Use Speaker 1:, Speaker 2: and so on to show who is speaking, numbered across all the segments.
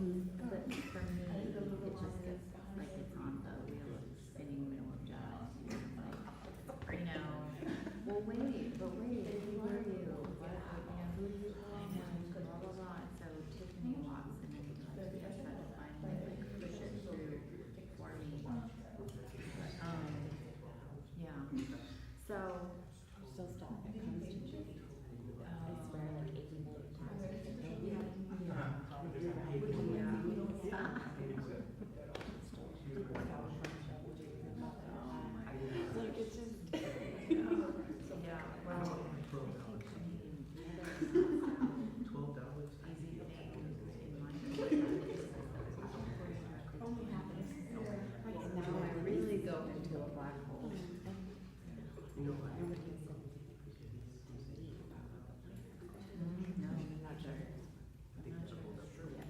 Speaker 1: But for me, it just gets like it's on the wheel of spinning wheel of jazz. Like, you know, well wait, but wait, who are you? What, you know, who do you blah blah blah. So Tiffany walks and then like try to finally like push it through for me. Yeah. So
Speaker 2: Still stuff that comes to me. I swear like 80 million times. Like it's just
Speaker 1: yeah, well,
Speaker 3: $12.
Speaker 1: easy things in my
Speaker 2: only happens. Like now I really go into a black hole.
Speaker 3: You know what?
Speaker 2: Nobody has said
Speaker 1: no, I'm not sure. I'm not sure yet.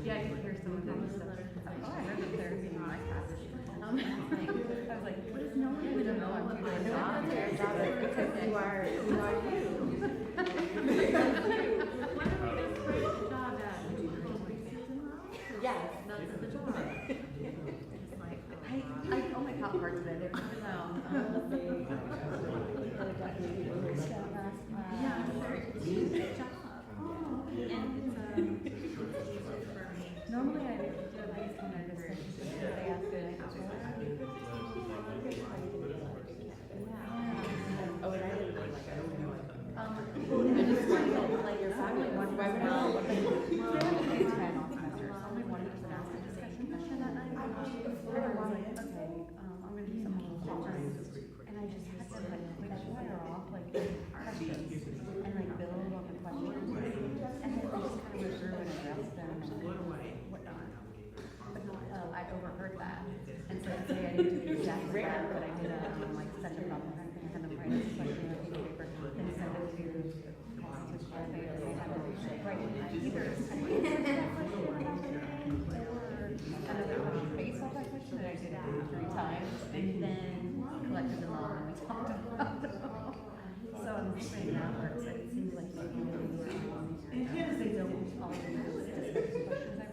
Speaker 1: Yeah, you hear some of them stuff. Oh, I heard that there's in my class. I was like, what is no one even know I'm doing a job?
Speaker 2: because you are you.
Speaker 1: What are we this job at?
Speaker 2: Yes.
Speaker 1: That's the job. It's like, oh my God, hard today. They're coming out. Yeah, it's a huge job. And it's normally I do at least when I just they ask me like,
Speaker 2: Oh, and I didn't like I don't know.
Speaker 1: I just like your family one by one. They have to pay 10 all semester. So only one person asked a discussion question that night. And I was like, okay, I'm gonna do something different. And I just had to like fire off like questions and like build on the questions. And then I just kind of went through and addressed them and whatnot. But I overheard that. And so today I didn't do exactly that, but I did like send a problem back and I had them write a question on a piece of paper and send it to coordinator. They had to write either and then face off that question and I did it 3 times and then collected them all and we talked about them. So I'm thinking now where it seems like maybe they don't all the discussion questions I've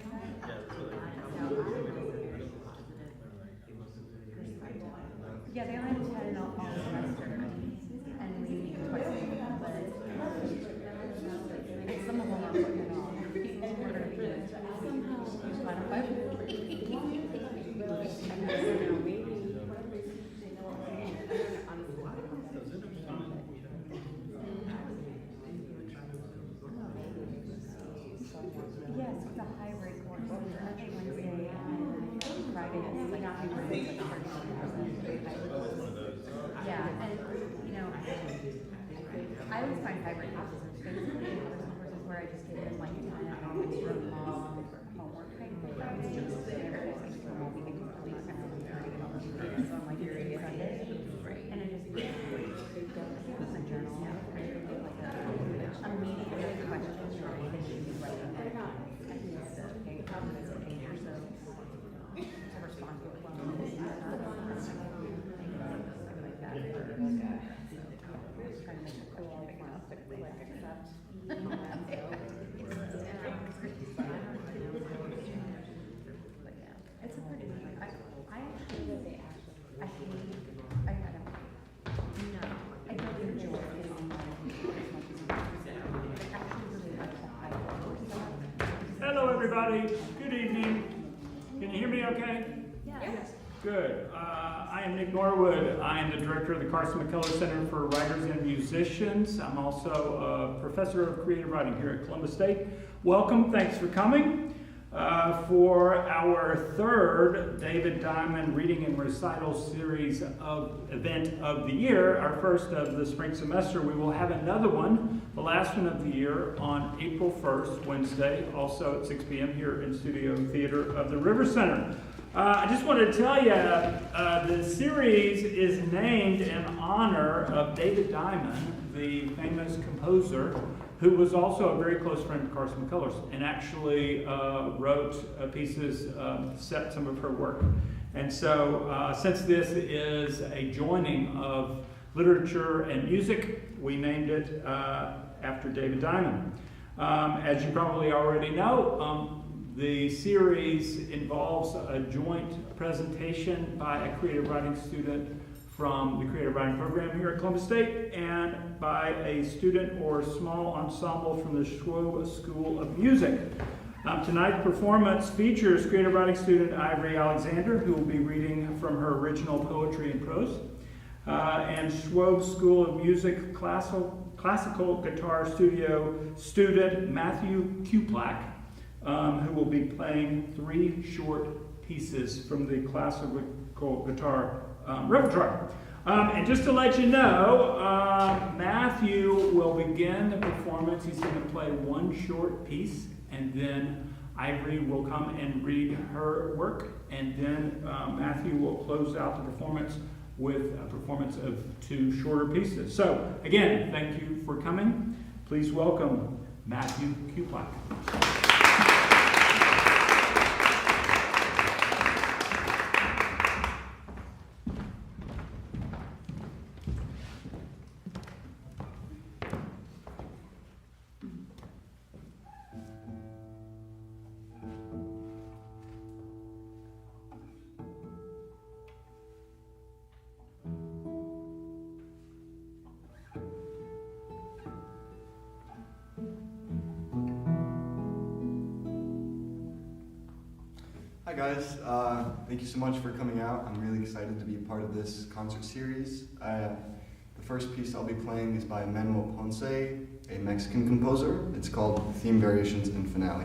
Speaker 1: yeah, they only had 10 all semester, and we meet twice a week, but and some of them are putting it off. I always find hybrid classes are basically courses where I just give them like 10 extra long homework type things. It's just everything for a week and complete and I'm learning about them. So I'm like, here it is Sunday. And I just do a journal. A meeting with questions or anything you can write in there. I think it's okay, probably it's okay or so. To respond to it well. Like that. Trying to make it cool, like, accept. But yeah, it's a pretty, I actually, I gotta, no, I don't enjoy it online as much as I actually really like the high stuff.
Speaker 4: Hello, everybody. Good evening. Can you hear me okay?
Speaker 1: Yes.
Speaker 4: Good. I am Nick Norwood. I am the director of the Carson McKellar Center for Writers and Musicians. I'm also a professor of creative writing here at Columbus State. Welcome. Thanks for coming. For our third David Diamond Reading and Recital series event of the year, our first of the spring semester, we will have another one, the last one of the year, on April 1st, Wednesday, also at 6 p.m. here in Studio Theater of the River Center. I just wanted to tell you, the series is named in honor of David Diamond, the famous composer, who was also a very close friend of Carson McKellar's and actually wrote pieces, set some of her work. And so since this is a joining of literature and music, we named it after David Diamond. As you probably already know, the series involves a joint presentation by a creative writing student from the creative writing program here at Columbus State and by a student or small ensemble from the Schwob School of Music. Tonight's performance features creative writing student Ivory Alexander, who will be reading from her original poetry and prose, and Schwob School of Music classical guitar studio student Matthew Kuplak, who will be playing 3 short pieces from the classical guitar repertoire. And just to let you know, Matthew will begin the performance. He's going to play 1 short piece, and then Ivory will come and read her work, and then Matthew will close out the performance with a performance of 2 shorter pieces. So, again, thank you for coming. Please welcome Matthew Kuplak.
Speaker 5: Hi guys, thank you so much for coming out. I'm really excited to be a part of this concert series. The first piece I'll be playing is by Manuel Ponce, a Mexican composer. It's called Theme Variations in Finale.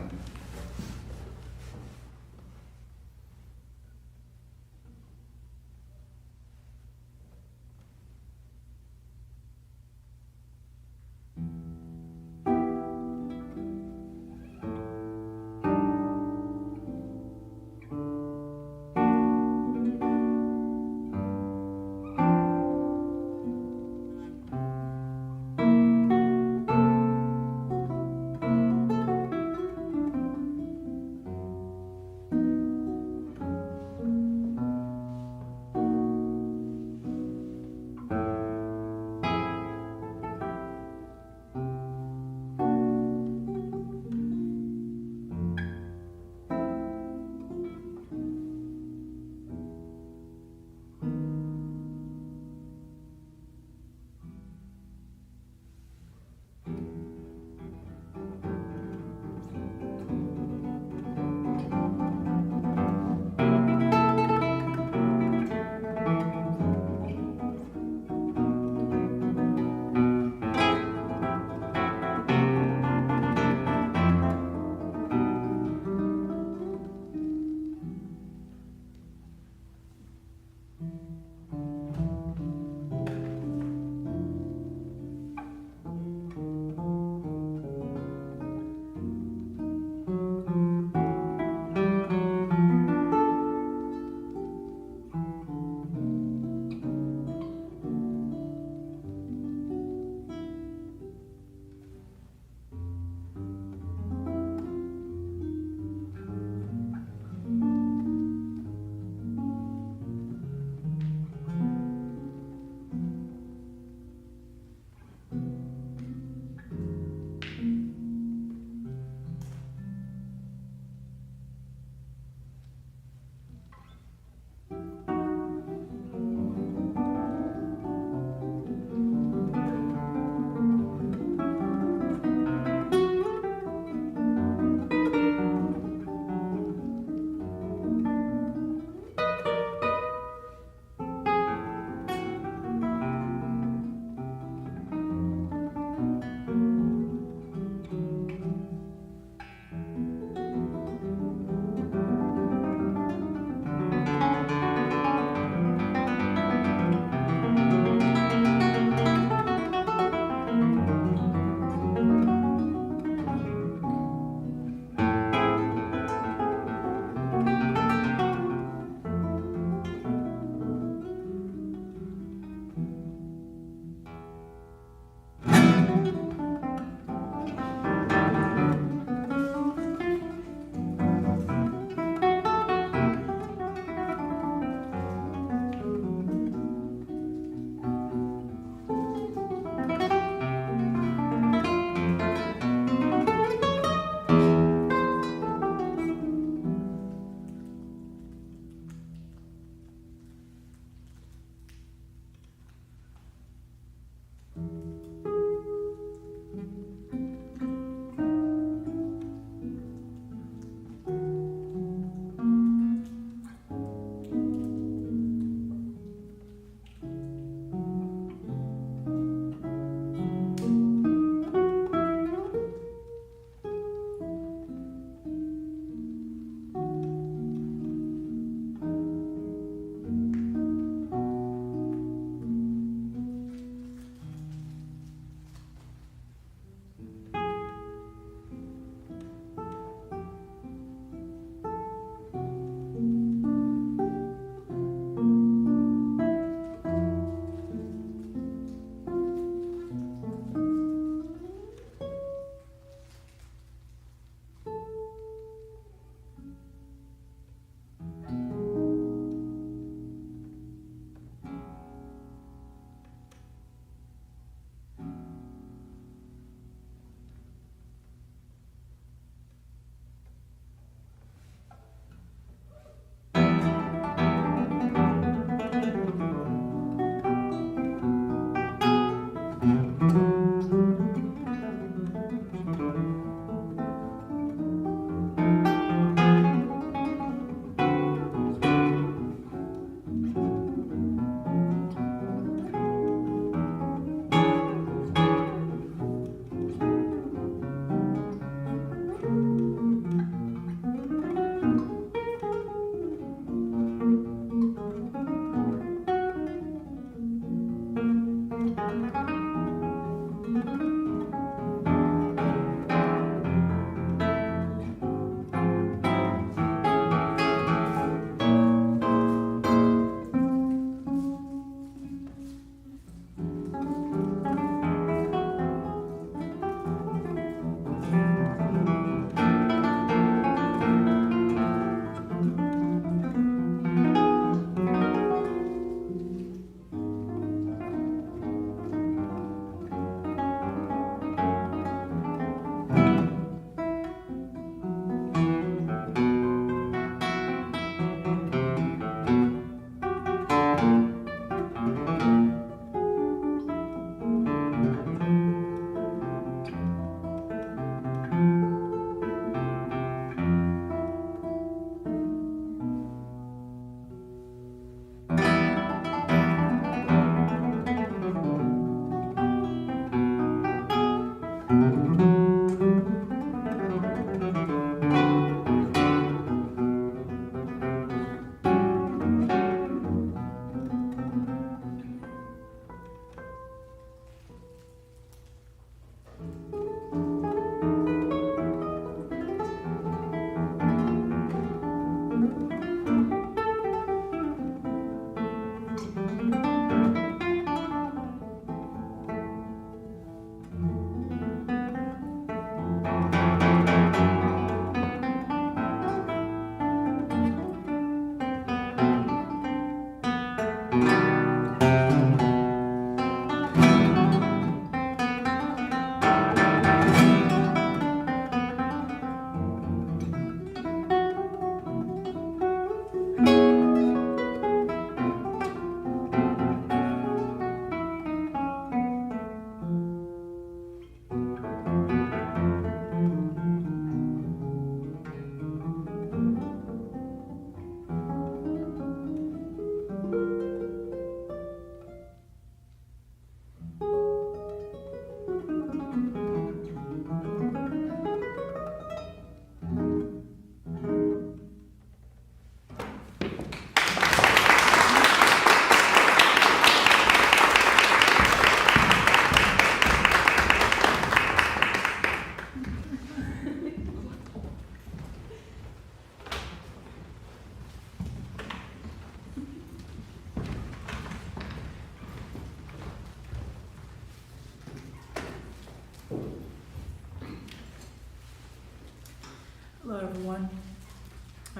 Speaker 6: Hello, everyone.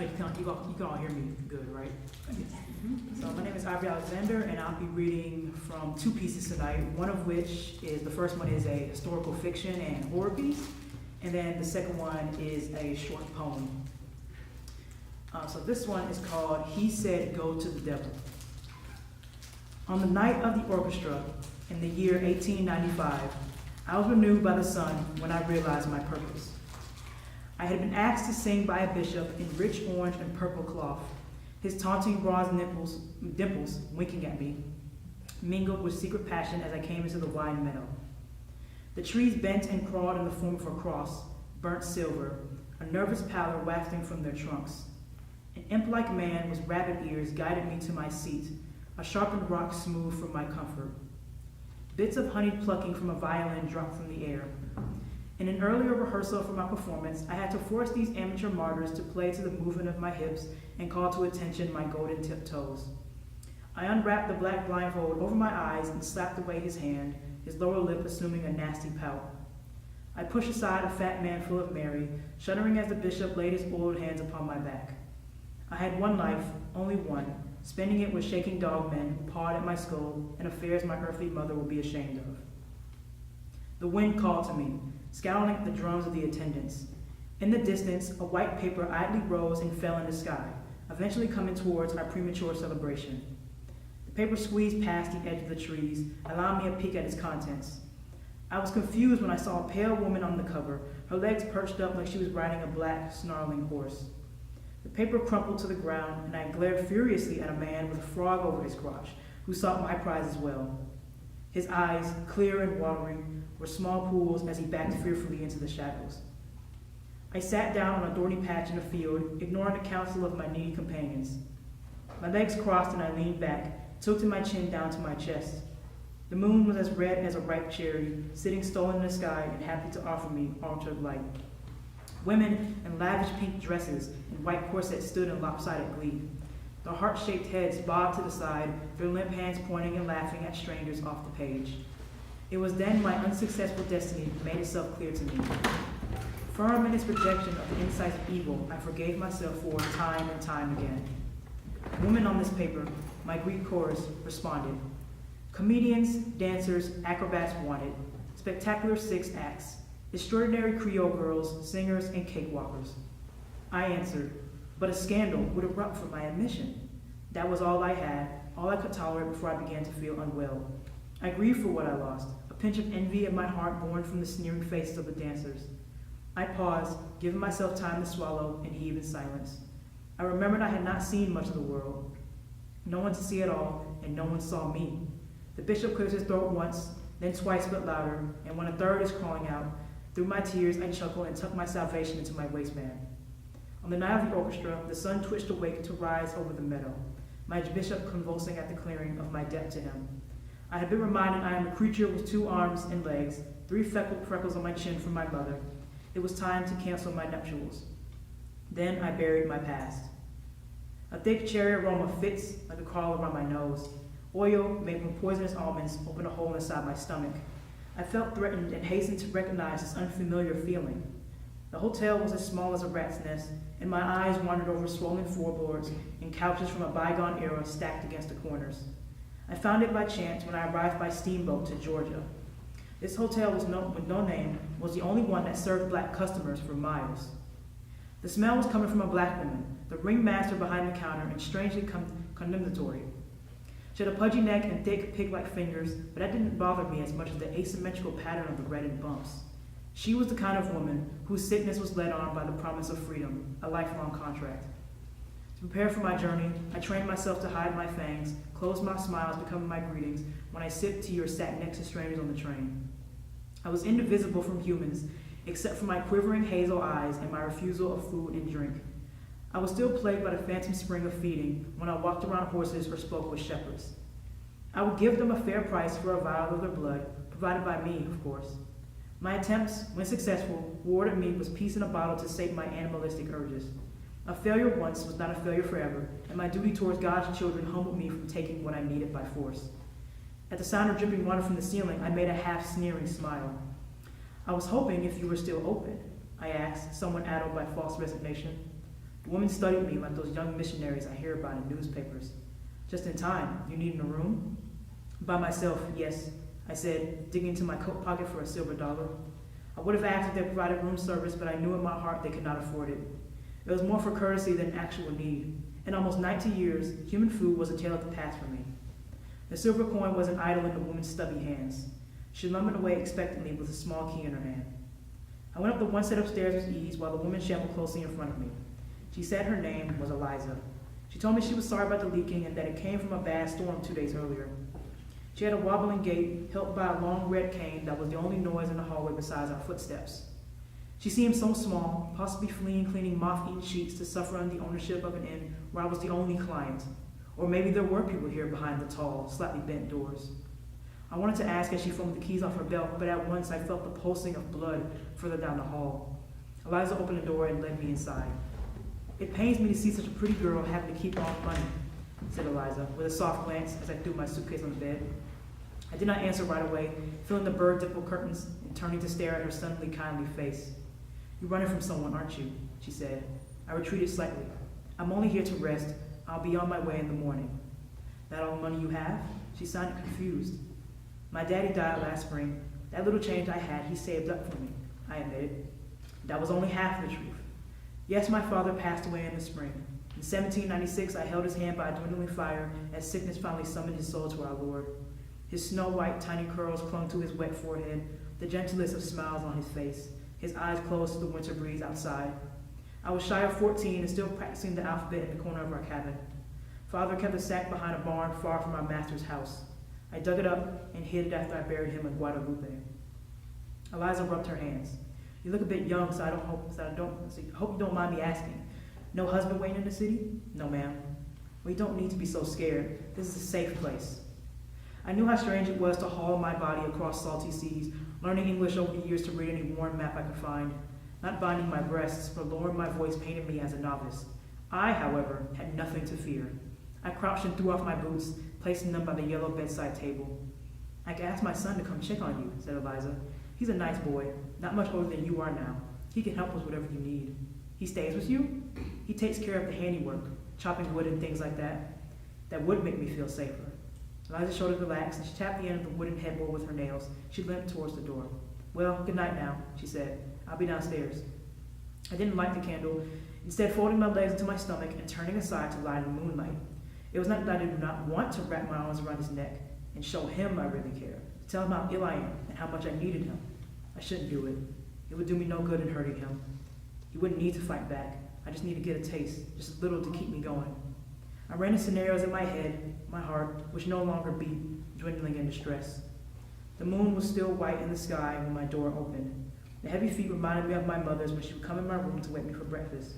Speaker 6: You can all hear me good, right? So my name is Ivory Alexander, and I'll be reading from two pieces tonight, one of which is, the first one is a historical fiction and horror piece, and then the second one is a short poem. So this one is called He Said Go to the Devil. On the night of the orchestra, in the year 1895, I was renewed by the sun when I realized my purpose. I had been asked to sing by a bishop in rich orange and purple cloth, his taunting bronze dimples winking at me, mingled with secret passion as I came into the wide meadow. The trees bent and crawled in the form of a cross, burnt silver, a nervous pallor wafting from their trunks. An imp-like man with rabbit ears guided me to my seat, a sharpened rock smooth for my comfort. Bits of honey plucking from a violin dropped from the air. In an earlier rehearsal for my performance, I had to force these amateur martyrs to play to the movement of my hips and call to attention my golden tipped toes. I unwrapped the black blindfold over my eyes and slapped away his hand, his lower lip assuming a nasty pout. I pushed aside a fat man full of Mary, shuddering as the bishop laid his oiled hands upon my back. I had one life, only one, spending it with shaking dogmen who pawed at my skull and affairs my earthly mother will be ashamed of. The wind called to me, scowling at the drums of the attendants. In the distance, a white paper idly rose and fell in the sky, eventually coming towards our premature celebration. The paper squeezed past the edge of the trees, allowing me a peek at its contents. I was confused when I saw a pale woman on the cover, her legs perched up like she was riding a black, snarling horse. The paper crumpled to the ground, and I glared furiously at a man with a frog over his crotch, who sought my prize as well. His eyes, clear and watery, were small pools as he backed fearfully into the shadows. I sat down on a thorny patch in the field, ignoring the counsel of my needy companions. My legs crossed and I leaned back, tilting my chin down to my chest. The moon was as red as a ripe cherry, sitting stolen in the sky and happy to offer me altered light. Women in lavish pink dresses and white corsets stood in lopsided glee. Their heart-shaped heads bobbed to the side, their limp hands pointing and laughing at strangers off the page. It was then my unsuccessful destiny made itself clear to me. Firm in its rejection of the insights of evil, I forgave myself for time and time again. Women on this paper, my Greek chorus, responded. Comedians, dancers, acrobats wanted, spectacular 6 acts, extraordinary Creole girls, singers, and cakewalkers. I answered, but a scandal would erupt from my admission. That was all I had, all I could tolerate before I began to feel unwell. I grieved for what I lost, a pinch of envy in my heart born from the sneering faces of the dancers. I paused, giving myself time to swallow and heave in silence. I remembered I had not seen much of the world. No one to see at all, and no one saw me. The bishop clears his throat once, then twice but louder, and when a third is crawling out, through my tears I chuckle and tuck my salvation into my waistband. On the night of the orchestra, the sun twitched awake to rise over the meadow, my bishop convulsing at the clearing of my debt to him. I had been reminded I am a creature with 2 arms and legs, 3 freckles on my chin from my mother. It was time to cancel my nuptials. Then I buried my past. A thick cherry aroma fits like a crawl around my nose. Oil made from poisonous almonds opened a hole inside my stomach. I felt threatened and hastened to recognize this unfamiliar feeling. The hotel was as small as a rat's nest, and my eyes wandered over swollen floorboards and couches from a bygone era stacked against the corners. I found it by chance when I arrived by steamboat to Georgia. This hotel with no name was the only one that served black customers for miles. The smell was coming from a black woman, the ringmaster behind the counter, and strangely condemnatory. She had a pudgy neck and thick, pig-like fingers, but that didn't bother me as much as the asymmetrical pattern of the reddened bumps. She was the kind of woman whose sickness was led on by the promise of freedom, a lifelong contract. To prepare for my journey, I trained myself to hide my fangs, close my smiles becoming my greetings when I sipped tea or sat next to strangers on the train. I was indivisible from humans, except for my quivering hazel eyes and my refusal of food and drink. I was still plagued by the phantom spring of feeding when I walked around horses or spoke with shepherds. I would give them a fair price for a vial of their blood, provided by me, of course. My attempts, when successful, rewarded me with peace in a bottle to sate my animalistic urges. A failure once was not a failure forever, and my duty towards God's children humbled me from taking what I needed by force. At the sound of dripping water from the ceiling, I made a half-sneering smile. I was hoping if you were still open. I asked, somewhat addled by false resignation. The woman studied me like those young missionaries I hear about in newspapers. Just in time. You need in a room? By myself, yes, I said, digging into my coat pocket for a silver dollar. I would have asked if they provided room service, but I knew in my heart they could not afford it. It was more for courtesy than actual need. In almost 90 years, human food was a tale of the past for me. The silver coin wasn't idle in the woman's stubby hands. She lumbered away expectantly with a small key in her hand. I went up the one set of stairs with ease while the woman shambled closely in front of me. She said her name was Eliza. She told me she was sorry about the leaking and that it came from a bad storm 2 days earlier. She had a wobbling gait, helped by a long red cane that was the only noise in the hallway besides our footsteps. She seemed so small, possibly fleeing cleaning moth-eaten sheets to suffer under the ownership of an inn where I was the only client. Or maybe there were people here behind the tall, slightly bent doors. I wanted to ask as she fumbled the keys off her belt, but at once I felt the pulsing of blood further down the hall. Eliza opened the door and led me inside. It pains me to see such a pretty girl having to keep on money, said Eliza, with a soft glance as I threw my suitcase on the bed. I did not answer right away, feeling the bird-dimpled curtains and turning to stare at her suddenly kindly face. You're running from someone, aren't you? She said. I retreated slightly. I'm only here to rest. I'll be on my way in the morning. That all the money you have? She sounded confused. My daddy died last spring. That little change I had, he saved up for me, I admitted. That was only half the truth. Yes, my father passed away in the spring. In 1796, I held his hand by a dwindling fire as sickness finally summoned his soul to our Lord. His snow-white, tiny curls clung to his wet forehead, the gentlest of smiles on his face, his eyes closed to the winter breeze outside. I was shy of 14 and still practicing the alphabet in the corner of our cabin. Father kept a sack behind a barn far from our master's house. I dug it up and hid it after I buried him in Guadalupe. Eliza rubbed her hands. You look a bit young, so I hope you don't mind me asking. No husband waiting in the city? No, ma'am. We don't need to be so scared. This is a safe place. I knew how strange it was to haul my body across salty seas, learning English over the years to read any worn map I could find, not binding my breasts, for lowering my voice painted me as a novice. I, however, had nothing to fear. I crouched and threw off my boots, placing them by the yellow bedside table. I could ask my son to come check on you, said Eliza. He's a nice boy, not much older than you are now. He can help with whatever you need. He stays with you? He takes care of the handiwork, chopping wood and things like that. That would make me feel safer. Eliza's shoulders relaxed, and she tapped the end of the wooden headboard with her nails. She limped towards the door. Well, good night now, she said. I'll be downstairs. I didn't light the candle, instead folding my legs into my stomach and turning aside to lie in the moonlight. It was not that I did not want to wrap my arms around his neck and show him I really care, to tell him how ill I am and how much I needed him. I shouldn't do it. It would do me no good in hurting him. He wouldn't need to fight back. I just need to get a taste, just a little to keep me going. I ran the scenarios in my head, my heart, which no longer beat, dwindling in distress. The moon was still white in the sky when my door opened. The heavy feet reminded me of my mother's when she would come in my room to wake me for breakfast.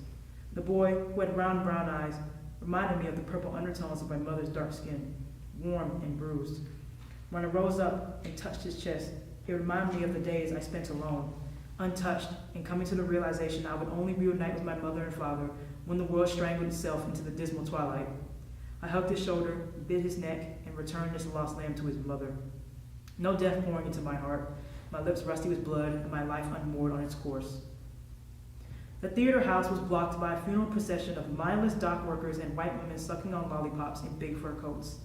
Speaker 6: The boy, who had round brown eyes, reminded me of the purple undertones of my mother's dark skin, warm and bruised. When I rose up and touched his chest, it reminded me of the days I spent alone, untouched, and coming to the realization I would only reunite with my mother and father when the world strangled itself into the dismal twilight. I hugged his shoulder, bit his neck, and returned this lost lamb to his mother. No death pouring into my heart, my lips rusty with blood, and my life unmoored on its course. The theater house was blocked by a funeral procession of mindless dock workers and white women sucking on lollipops in big fur coats.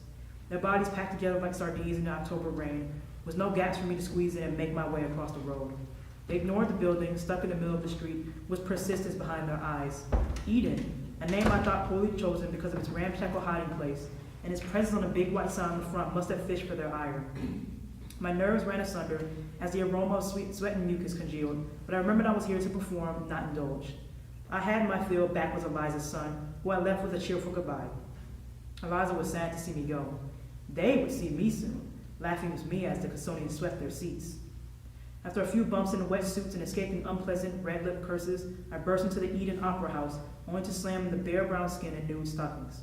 Speaker 6: Their bodies packed together like sardines in the October rain, with no gaps for me to squeeze in and make my way across the road. They ignored the building, stuck in the middle of the street, with persistence behind their eyes. Eden, a name I thought poorly chosen because of its ramshackle hiding place, and its presence on a big white sign on the front must have fished for their ire. My nerves ran asunder as the aroma of sweat and mucus congealed, but I remembered I was here to perform, not indulge. I had my fill back with Eliza's son, who I left with a cheerful goodbye. Eliza was sad to see me go. They would see me soon, laughing with me as the custodians swept their seats. After a few bumps in the wetsuits and escaping unpleasant red-lipped curses, I burst into the Eden Opera House, only to slam in the bare brown skin and nude stockings.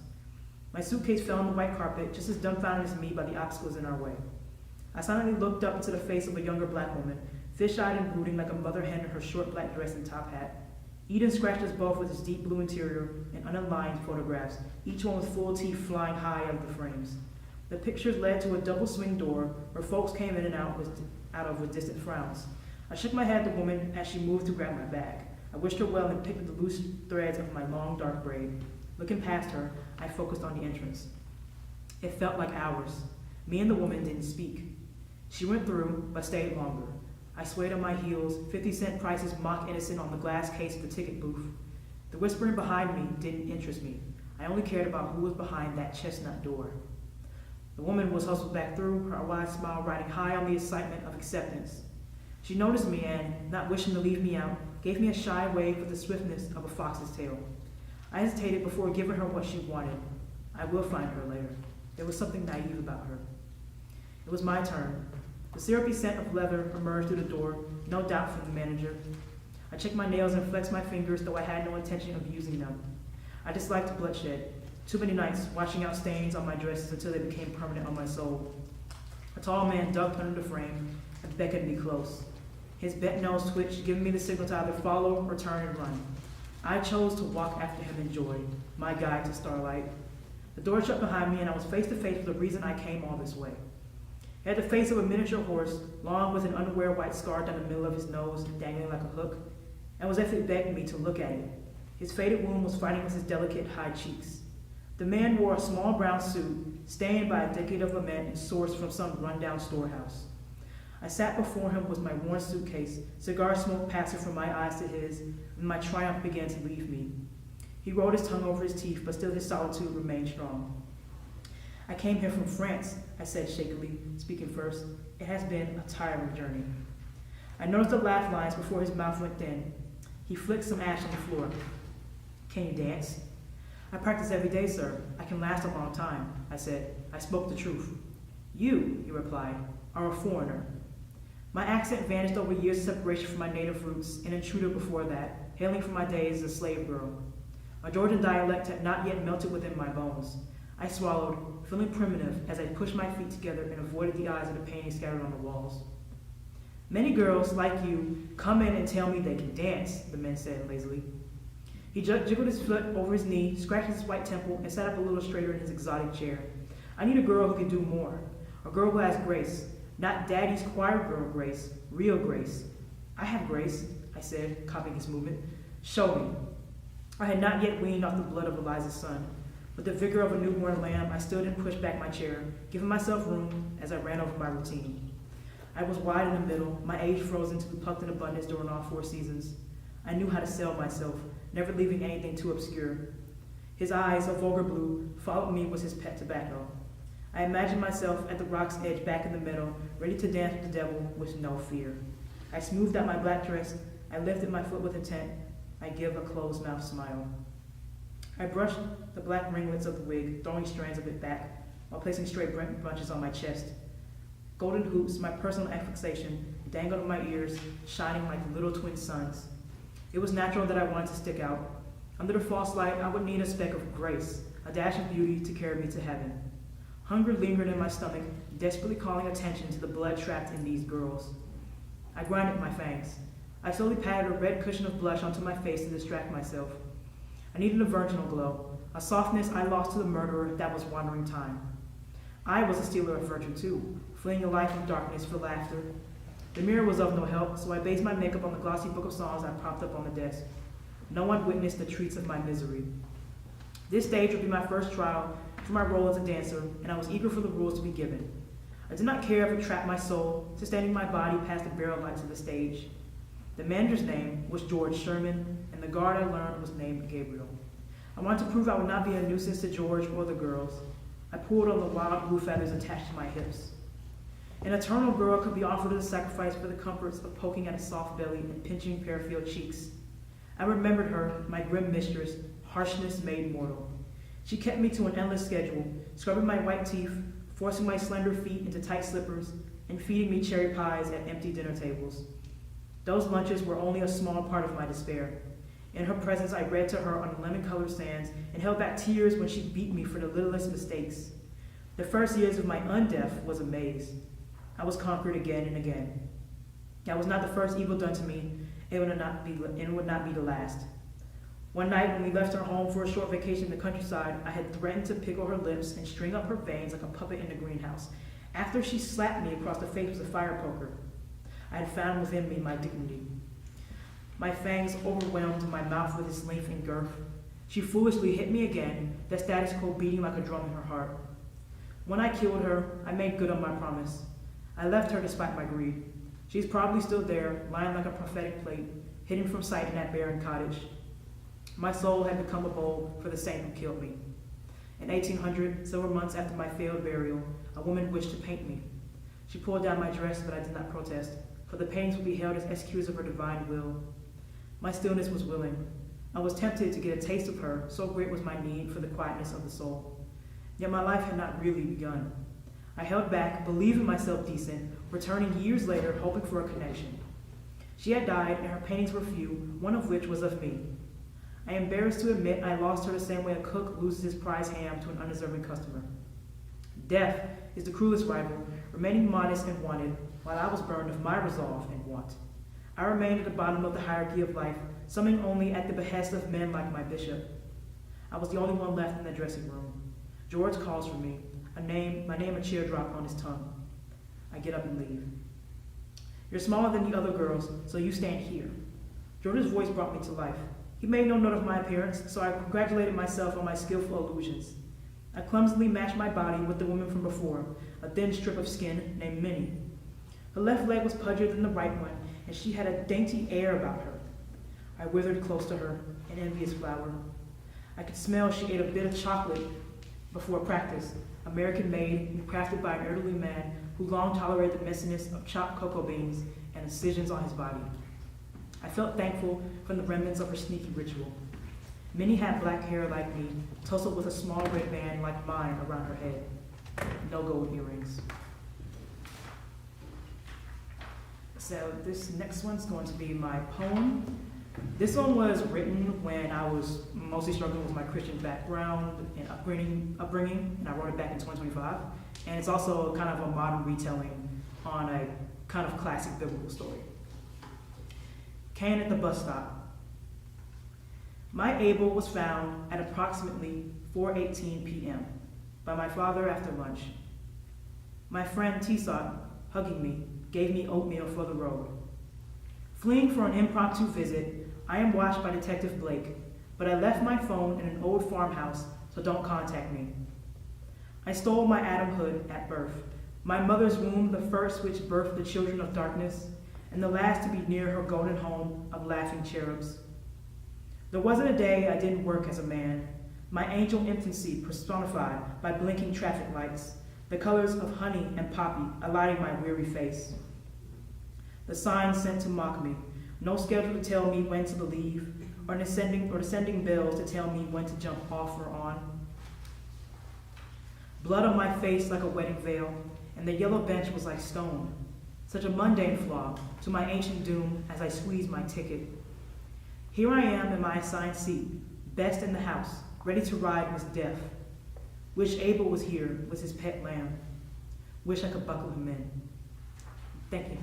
Speaker 6: My suitcase fell on the white carpet, just as dumbfounded as me by the obstacles in our way. I silently looked up into the face of a younger black woman, fish-eyed and brooding like a mother hen in her short black dress and top hat. Eden scratched us both with its deep blue interior and unaligned photographs, each one with full teeth flying high out of the frames. The pictures led to a double swing door where folks came in and out of with distant frowns. I shook my head at the woman as she moved to grab my bag. I wished her well and picked up the loose threads of my long dark braid. Looking past her, I focused on the entrance. It felt like hours. Me and the woman didn't speak. She went through, but stayed longer. I swayed on my heels, 50-cent prices mock innocent on the glass case of the ticket booth. The whispering behind me didn't interest me. I only cared about who was behind that chestnut door. The woman was hustled back through, her wide smile riding high on the excitement of acceptance. She noticed me and, not wishing to leave me out, gave me a shy wave with the swiftness of a fox's tail. I hesitated before giving her what she wanted. I will find her later. There was something naive about her. It was my turn. The syrupy scent of leather emerged through the door, no doubt from the manager. I checked my nails and flexed my fingers, though I had no intention of using them. I disliked bloodshed. Too many nights washing out stains on my dresses until they became permanent on my soul. A tall man ducked under the frame and beckoned me close. His bent nose twitched, giving me the signal to either follow or turn and run. I chose to walk after him in joy, my guide to starlight. The door shut behind me, and I was face to face with the reason I came all this way. He had the face of a miniature horse, long with an underwear white scar down the middle of his nose, dangling like a hook, and was as if it begged me to look at it. His faded wound was fighting with his delicate high cheeks. The man wore a small brown suit, stained by a decade of lament and sourced from some rundown storehouse. I sat before him with my worn suitcase, cigar smoke passing from my eyes to his, and my triumph began to leave me. He rolled his tongue over his teeth, but still his solitude remained strong. I came here from France, I said shakily, speaking first. It has been a tiring journey. I noticed the laugh lines before his mouth went thin. He flicked some ash on the floor. Can you dance? I practice every day, sir. I can last a long time, I said. I spoke the truth. You, he replied, are a foreigner. My accent vanished over years of separation from my native roots, an intruder before that, hailing from my days as a slave girl. A Georgian dialect had not yet melted within my bones. I swallowed, feeling primitive as I pushed my feet together and avoided the eyes of the painting scattered on the walls. Many girls, like you, come in and tell me they can dance, the man said lazily. He jiggled his foot over his knee, scratched his white temple, and sat up a little straighter in his exotic chair. I need a girl who can do more. A girl who has grace. Not daddy's choir girl grace, real grace. I have grace, I said, copying his movement. Show me. I had not yet weaned off the blood of Eliza's son. With the vigor of a newborn lamb, I stood and pushed back my chair, giving myself room as I ran over my routine. I was wide in the middle, my age frozen to be plucked in abundance during all 4 seasons. I knew how to sell myself, never leaving anything too obscure. His eyes, a vulgar blue, followed me with his pet tobacco. I imagined myself at the rock's edge back in the middle, ready to dance with the devil with no fear. I smoothed out my black dress. I lifted my foot with intent. I give a closed-mouthed smile. I brushed the black ringlets of the wig, throwing strands of it back, while placing straight bunches on my chest. Golden hoops, my personal affixation, dangled on my ears, shining like little twin suns. It was natural that I wanted to stick out. Under the false light, I would need a speck of grace, a dash of beauty to carry me to heaven. Hunger lingered in my stomach, desperately calling attention to the blood trapped in these girls. I grinded my fangs. I slowly patted a red cushion of blush onto my face to distract myself. I needed a virginal glow, a softness I lost to the murderer that was wandering time. I was a stealer of virtue too, fleeing a life of darkness for laughter. The mirror was of no help, so I based my makeup on the glossy book of songs I propped up on the desk. No one witnessed the treats of my misery. This stage would be my first trial for my role as a dancer, and I was eager for the rules to be given. I did not care if it trapped my soul, sustaining my body past the barrel lights of the stage. The manager's name was George Sherman, and the guard I learned was named Gabriel. I wanted to prove I would not be a nuisance to George or the girls. I pulled on the wild blue feathers attached to my hips. An eternal girl could be offered as a sacrifice for the comforts of poking at a soft belly and pinching pear-filled cheeks. I remembered her, my grim mistress, harshness made mortal. She kept me to an endless schedule, scrubbing my white teeth, forcing my slender feet into tight slippers, and feeding me cherry pies at empty dinner tables. Those lunches were only a small part of my despair. In her presence, I read to her on lemon-colored sands and held back tears when she beat me for the littlest mistakes. The first years of my undeath was a maze. I was conquered again and again. That was not the first evil done to me, and would not be the last. One night, when we left her home for a short vacation in the countryside, I had threatened to pickle her lips and string up her veins like a puppet in the greenhouse, after she slapped me across the face with a fire poker. I had found within me my dignity. My fangs overwhelmed my mouth with its length and girth. She foolishly hit me again, the status quo beating like a drum in her heart. When I killed her, I made good on my promise. I left her despite my greed. She's probably still there, lying like a prophetic plate, hidden from sight in that barren cottage. My soul had become a bowl for the saint who killed me. In 1800, several months after my failed burial, a woman wished to paint me. She pulled down my dress, but I did not protest, for the paintings would be held as executions of her divine will. My stillness was willing. I was tempted to get a taste of her, so great was my need for the quietness of the soul. Yet my life had not really begun. I held back, believing myself decent, returning years later, hoping for a connection. She had died, and her paintings were few, one of which was of me. I am embarrassed to admit I lost her the same way a cook loses his prize ham to an undeserving customer. Death is the cruelest rival, remaining modest and wanted, while I was burned of my resolve and want. I remained at the bottom of the hierarchy of life, summing only at the behest of men like my bishop. I was the only one left in the dressing room. George calls for me, my name a teardrop on his tongue. I get up and leave. You're smaller than the other girls, so you stand here. George's voice brought me to life. He made no note of my appearance, so I congratulated myself on my skillful illusions. I clumsily matched my body with the woman from before, a thin strip of skin named Minnie. Her left leg was pudgier than the right one, and she had a dainty air about her. I withered close to her, an envious flower. I could smell she ate a bit of chocolate before practice, American-made and crafted by an elderly man who long tolerated the messiness of chopped cocoa beans and incisions on his body. I felt thankful from the remnants of her sneaky ritual. Minnie had black hair like me, tousled with a small red band like mine around her head. No gold earrings. So this next one's going to be my poem. This one was written when I was mostly struggling with my Christian background and upbringing, and I wrote it back in 2025. And it's also kind of a modern retelling on a kind of classic biblical story. Cain at the bus stop. My Abel was found at approximately 4:18 p.m. by my father after lunch. My friend Tisot, hugging me, gave me oatmeal for the road. Fleeing for an impromptu visit, I am watched by Detective Blake, but I left my phone in an old farmhouse, so don't contact me. I stole my Adamhood at birth, my mother's womb, the first which birthed the children of darkness, and the last to be near her golden home of laughing cherubs. There wasn't a day I didn't work as a man, my angel infancy personified by blinking traffic lights, the colors of honey and poppy alighting my weary face. The signs sent to mock me, no schedule to tell me when to believe, or descending bells to tell me when to jump off or on. Blood on my face like a wedding veil, and the yellow bench was like stone, such a mundane flaw to my ancient doom as I squeezed my ticket. Here I am in my assigned seat, best in the house, ready to ride with death. Wish Abel was here with his pet lamb. Wish I could buckle him in. Thank you.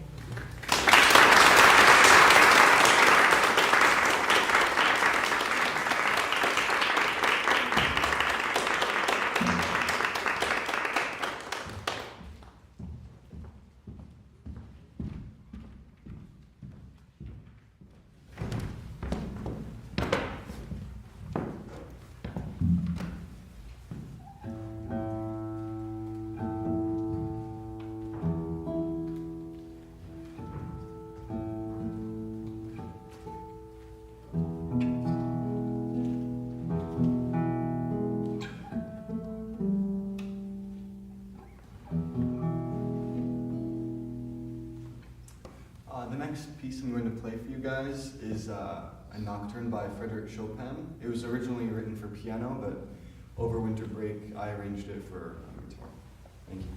Speaker 5: The next piece I'm going to play for you guys is a nocturne by Frédéric Chopin. It was originally written for piano, but over winter break I arranged it for guitar. Thank you.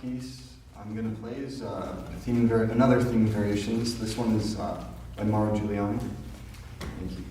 Speaker 5: piece I'm going to play is another theme variations. This one is by Mauro Giuliani. Thank you.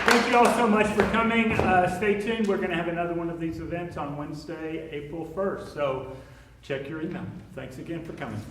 Speaker 4: Thank you all so much for coming. Stay tuned. We're going to have another one of these events on Wednesday, April 1st. So check your email. Thanks again for coming.